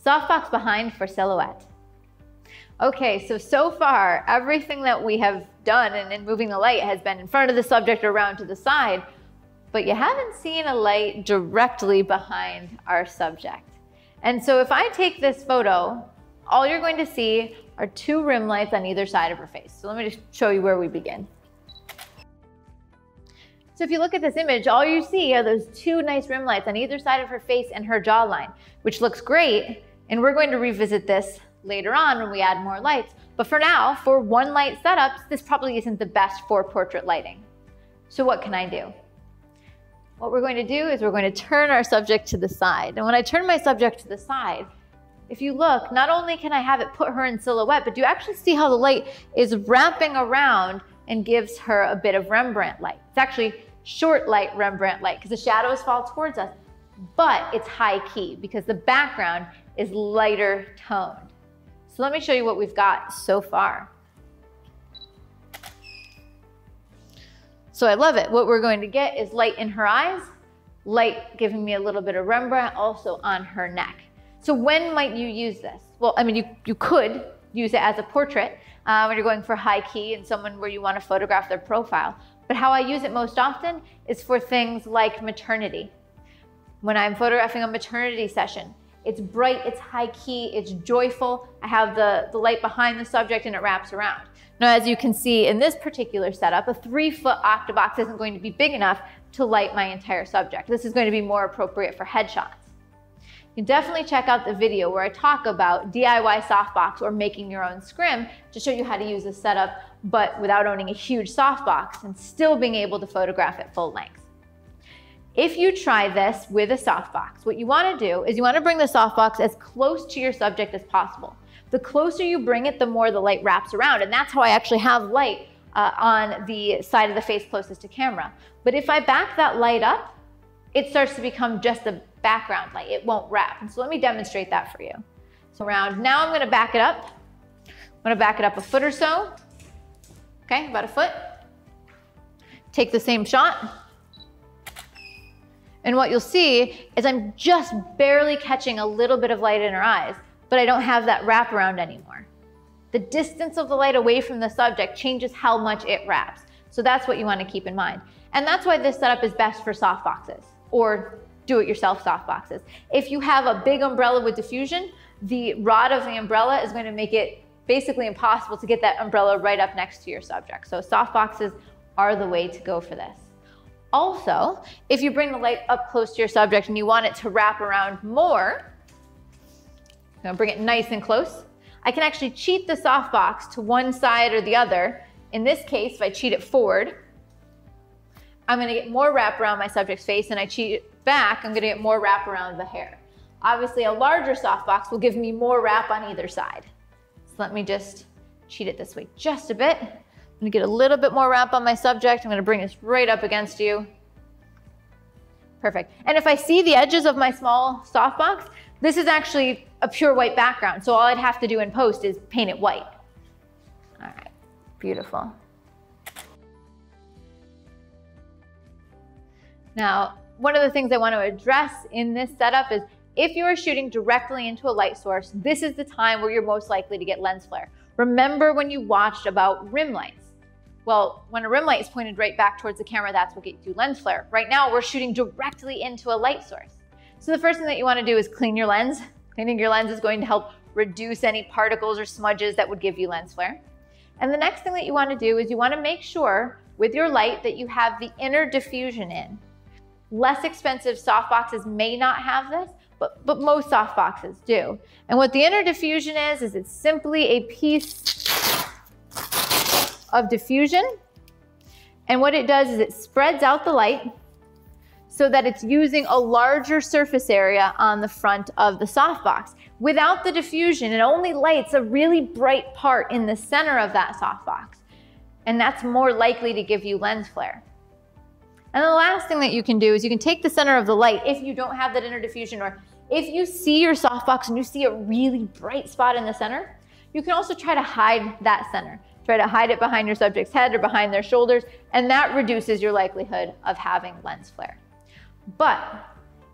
softbox behind for silhouette. Okay, so far, everything that we have done in moving the light has been in front of the subject or around to the side, but you haven't seen a light directly behind our subject. And so if I take this photo, all you're going to see are two rim lights on either side of her face. So let me just show you where we begin. So if you look at this image, all you see are those two nice rim lights on either side of her face and her jawline, which looks great. And we're going to revisit this later on when we add more lights. But for now, for one light setups, this probably isn't the best for portrait lighting. So what can I do? What we're going to do is we're going to turn our subject to the side. And when I turn my subject to the side, if you look, not only can I have it put her in silhouette, but do you actually see how the light is wrapping around and gives her a bit of Rembrandt light? It's actually short light Rembrandt light because the shadows fall towards us, but it's high key because the background is lighter toned. So let me show you what we've got so far. So I love it. What we're going to get is light in her eyes, light giving me a little bit of Rembrandt also on her neck. So when might you use this? Well, I mean, you could use it as a portrait when you're going for high key and someone where you want to photograph their profile. But how I use it most often is for things like maternity. When I'm photographing a maternity session, it's bright, it's high key, it's joyful. I have the light behind the subject and it wraps around. Now, as you can see in this particular setup, a 3-foot octabox isn't going to be big enough to light my entire subject. This is going to be more appropriate for headshots. You can definitely check out the video where I talk about DIY softbox or making your own scrim to show you how to use this setup, but without owning a huge softbox and still being able to photograph at full length. If you try this with a softbox, what you want to do is you want to bring the softbox as close to your subject as possible. The closer you bring it, the more the light wraps around, and that's how I actually have light on the side of the face closest to camera. But if I back that light up, it starts to become just a background light. It won't wrap. And so let me demonstrate that for you. So around, now I'm going to back it up. I'm going to back it up a foot or so. Okay, about a foot. Take the same shot. And what you'll see is I'm just barely catching a little bit of light in her eyes, but I don't have that wraparound anymore. The distance of the light away from the subject changes how much it wraps. So that's what you want to keep in mind. And that's why this setup is best for softboxes or do-it-yourself softboxes. If you have a big umbrella with diffusion, the rod of the umbrella is going to make it basically impossible to get that umbrella right up next to your subject. So softboxes are the way to go for this. Also, if you bring the light up close to your subject and you want it to wrap around more, I'm going to bring it nice and close. I can actually cheat the softbox to one side or the other. In this case, if I cheat it forward, I'm going to get more wrap around my subject's face, and I cheat it back, I'm going to get more wrap around the hair. Obviously, a larger softbox will give me more wrap on either side. So let me just cheat it this way just a bit. I'm going to get a little bit more wrap on my subject. I'm going to bring this right up against you. Perfect. And if I see the edges of my small softbox, this is actually a pure white background. So all I'd have to do in post is paint it white. All right, beautiful. Now, one of the things I want to address in this setup is if you are shooting directly into a light source, this is the time where you're most likely to get lens flare. Remember when you watched about rim lights? Well, when a rim light is pointed right back towards the camera, that's what gets you lens flare. Right now, we're shooting directly into a light source. So the first thing that you want to do is clean your lens. Cleaning your lens is going to help reduce any particles or smudges that would give you lens flare. And the next thing that you want to do is you want to make sure with your light that you have the inner diffusion in. Less expensive softboxes may not have this, but most softboxes do. And what the inner diffusion is it's simply a piece of diffusion. And what it does is it spreads out the light so that it's using a larger surface area on the front of the softbox. Without the diffusion, it only lights a really bright part in the center of that softbox. And that's more likely to give you lens flare. And the last thing that you can do is you can take the center of the light if you don't have that inner diffusion, or if you see your softbox and you see a really bright spot in the center, you can also try to hide that center. Try to hide it behind your subject's head or behind their shoulders, and that reduces your likelihood of having lens flare. But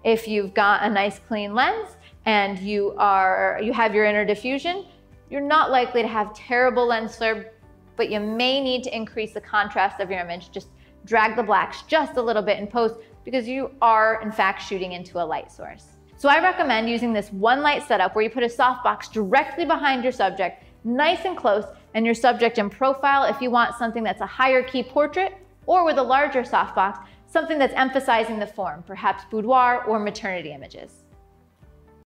if you've got a nice clean lens and you have your inner diffusion, you're not likely to have terrible lens flare, but you may need to increase the contrast of your image. Just drag the blacks just a little bit in post because you are in fact shooting into a light source. So I recommend using this one light setup where you put a softbox directly behind your subject, nice and close, and your subject in profile if you want something that's a higher key portrait, or with a larger softbox, something that's emphasizing the form, perhaps boudoir or maternity images.